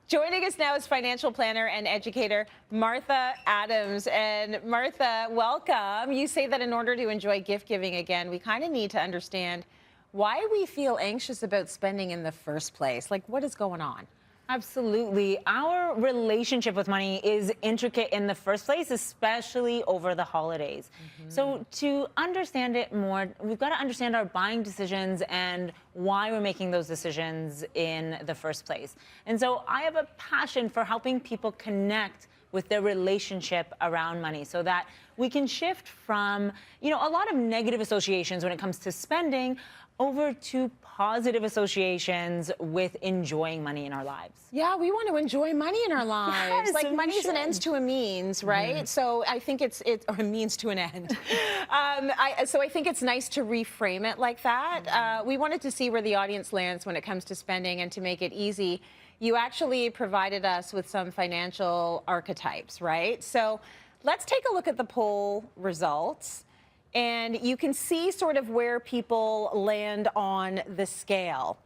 Joining us now is financial planner and educator Martha Adams. And Martha, welcome. You say that in order to enjoy gift giving again, we kind of need to understand why we feel anxious about spending in the first place. Like, what is going on? Absolutely. Our relationship with money is intricate in the first place, especially over the holidays. So to understand it more, we've got to understand our buying decisions and why we're making those decisions in the first place. And so I have a passion for helping people connect with their relationship around money so that we can shift from, a lot of negative associations when it comes to spending over to positive associations with enjoying money in our lives. Yeah, we want to enjoy money in our lives. Yes, like money's an ends to a means, right? So I think it's or a means to an end. So I think it's nice to reframe it like that. We wanted to see where the audience lands when it comes to spending, and to make it easy, you actually provided us with some financial archetypes, right? So let's take a look at the poll results. And you can see sort of where people land on the scale.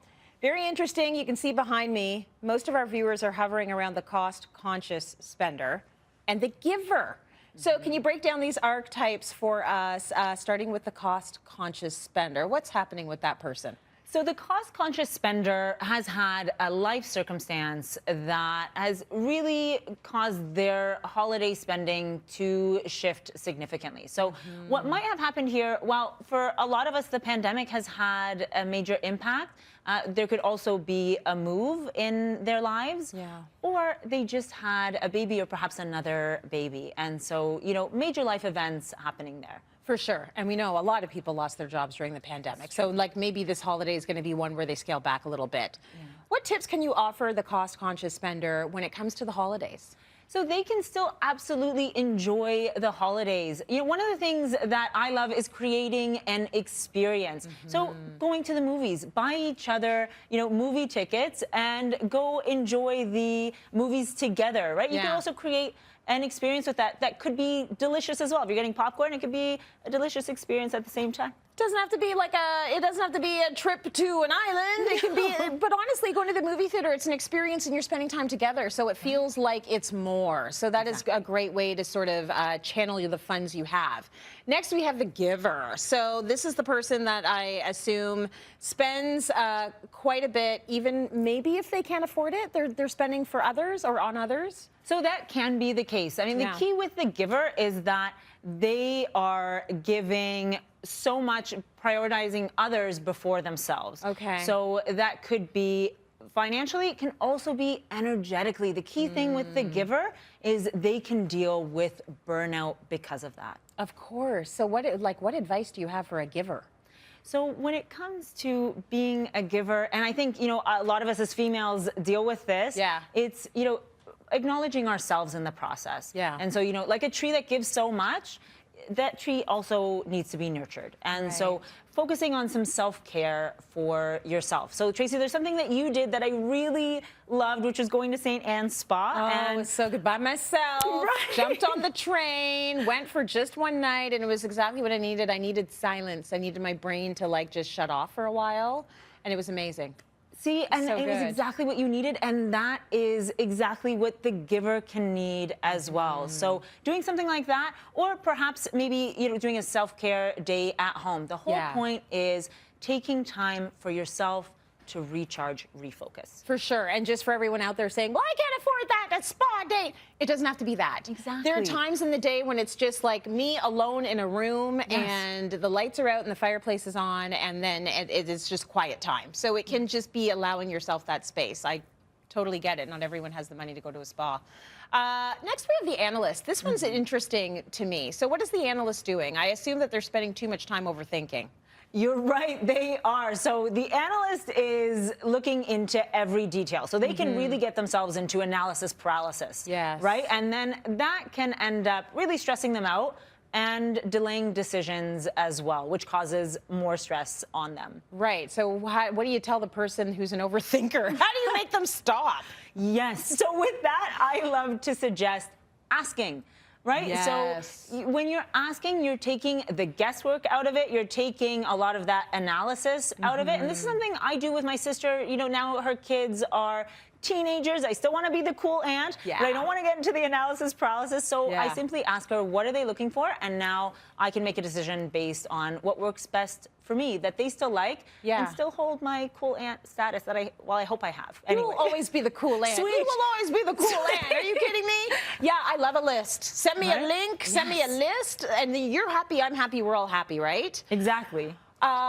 Very interesting. You can see behind me, most of our viewers are hovering around the cost-conscious spender and the giver. So can you break down these archetypes for us, starting with the cost-conscious spender? What's happening with that person? So the cost-conscious spender has had a life circumstance that has really caused their holiday spending to shift significantly. So what might have happened here, well, for a lot of us, the pandemic has had a major impact. There could also be a move in their lives, or they just had a baby or perhaps another baby. And so, major life events happening there. For sure. And we know a lot of people lost their jobs during the pandemic. So like maybe this holiday is going to be one where they scale back a little bit. What tips can you offer the cost-conscious spender when it comes to the holidays? So they can still absolutely enjoy the holidays. One of the things that I love is creating an experience. So going to the movies, buy each other, movie tickets and go enjoy the movies together, right? You can also create an experience with that could be delicious as well. If you're getting popcorn, it could be a delicious experience at the same time. It doesn't have to be a trip to an island. It can be, but honestly, going to the movie theater, it's an experience and you're spending time together. So it feels like it's more. So that is a great way to sort of channel the funds you have. Next, we have the giver. So this is the person that I assume spends quite a bit, even maybe if they can't afford it, they're spending for others or on others. So that can be the case. I mean, the key with the giver is that they are giving so much, prioritizing others before themselves. Okay. So that could be financially, it can also be energetically. The key thing with the giver is they can deal with burnout because of that. Of course. So what advice do you have for a giver? So when it comes to being a giver, and I think, a lot of us as females deal with this. It's, acknowledging ourselves in the process. And so, like a tree that gives so much, that tree also needs to be nurtured. And so focusing on some self-care for yourself. So Tracy, there's something that you did that I really loved, which was going to St. Anne's Spa. And it was so good by myself. Jumped on the train, went for just one night, and it was exactly what I needed. I needed silence. I needed my brain to just shut off for a while. And it was amazing. See, and it was exactly what you needed, and that is exactly what the giver can need as well. So doing something like that, or perhaps maybe doing a self-care day at home. The whole point is taking time for yourself to recharge, refocus. For sure. And just for everyone out there saying, well, I can't afford that, a spa date. It doesn't have to be that. Exactly. There are times in the day when it's just like me alone in a room and the lights are out and the fireplace is on, and then it is just quiet time. So it can just be allowing yourself that space. I totally get it. Not everyone has the money to go to a spa. Next, we have the analyst. This one's interesting to me. So what is the analyst doing? I assume that they're spending too much time overthinking. You're right, they are. So the analyst is looking into every detail. So they can really get themselves into analysis paralysis. Right? And then that can end up really stressing them out and delaying decisions as well, which causes more stress on them. Right. So what do you tell the person who's an overthinker? How do you make them stop? Yes. So with that, I love to suggest asking. right? Yes. So when you're asking, you're taking the guesswork out of it. You're taking a lot of that analysis out of it. And this is something I do with my sister. You know, now her kids are teenagers. I still want to be the cool aunt, Yeah. but I don't want to get into the analysis paralysis. So Yeah. I simply ask her, what are they looking for? And now I can make a decision based on what works best for me that they still like Yeah. and still hold my cool aunt status that I hope I have. You Anyway. will always be the cool aunt. Sweet. You will always be the cool aunt. Are you kidding me? Yeah, I love a list. Send me a Right? link, send me a list, and you're happy, I'm happy, we're all happy, right? Exactly.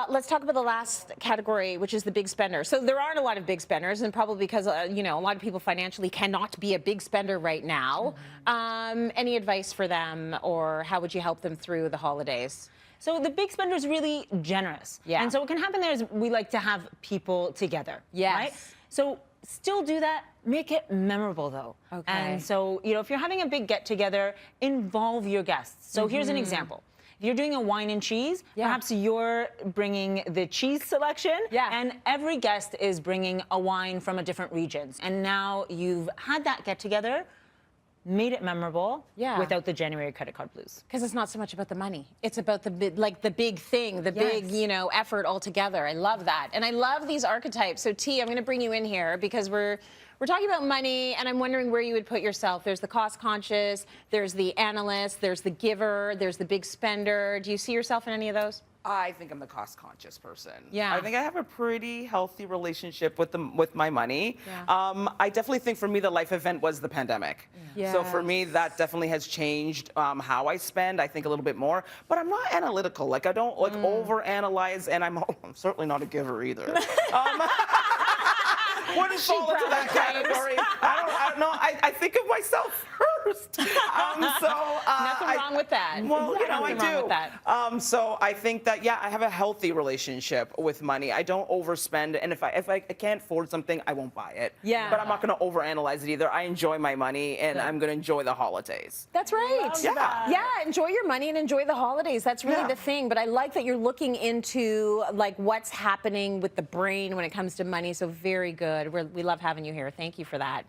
Let's talk about the last category, which is the big spender. So there aren't a lot of big spenders, and probably because you know, a lot of people financially cannot be a big spender right now. Any advice for them, or how would you help them through the holidays? So the big spender is really generous. Yeah. And so what can happen there is we like to have people together. Yes. Right? So still do that. Make it memorable though. Okay. And so, you know, if you're having a big get together, involve your guests. So here's an example. If you're doing a wine and cheese, Yeah. perhaps you're bringing the cheese selection, Yeah. and every guest is bringing a wine from a different region. And now you've had that get together, made it memorable, Yeah. without the January credit card blues. Because it's not so much about the money. It's about the big thing, the big, Yes. you know, effort altogether. I love that. And I love these archetypes. So T, I'm going to bring you in here because we're talking about money, and I'm wondering where you would put yourself. There's the cost conscious, there's the analyst, there's the giver, there's the big spender. Do you see yourself in any of those? I think I'm the cost-conscious person. Yeah. I think I have a pretty healthy relationship with my money. Yeah. I definitely think for me the life event was the pandemic. Yeah. So for me that definitely has changed how I spend. I think a little bit more, but I'm not analytical. Like I don't like overanalyze, and I'm certainly not a giver either. Wouldn't fall into that category. I don't know. I think of myself first. Nothing wrong with that. Well, you know, I Nothing wrong do. with that. So I think that, yeah, I have a healthy relationship with money. I don't overspend, and if I can't afford something, I won't buy it. Yeah. But I'm not going to overanalyze it either. I enjoy my money, and I'm going to enjoy the holidays. That's right. Yeah. Yeah, enjoy your money and enjoy the holidays. That's really Yeah. the thing. But I like that you're looking into like what's happening with the brain when it comes to money. So very good. We love having you here. Thank you for that.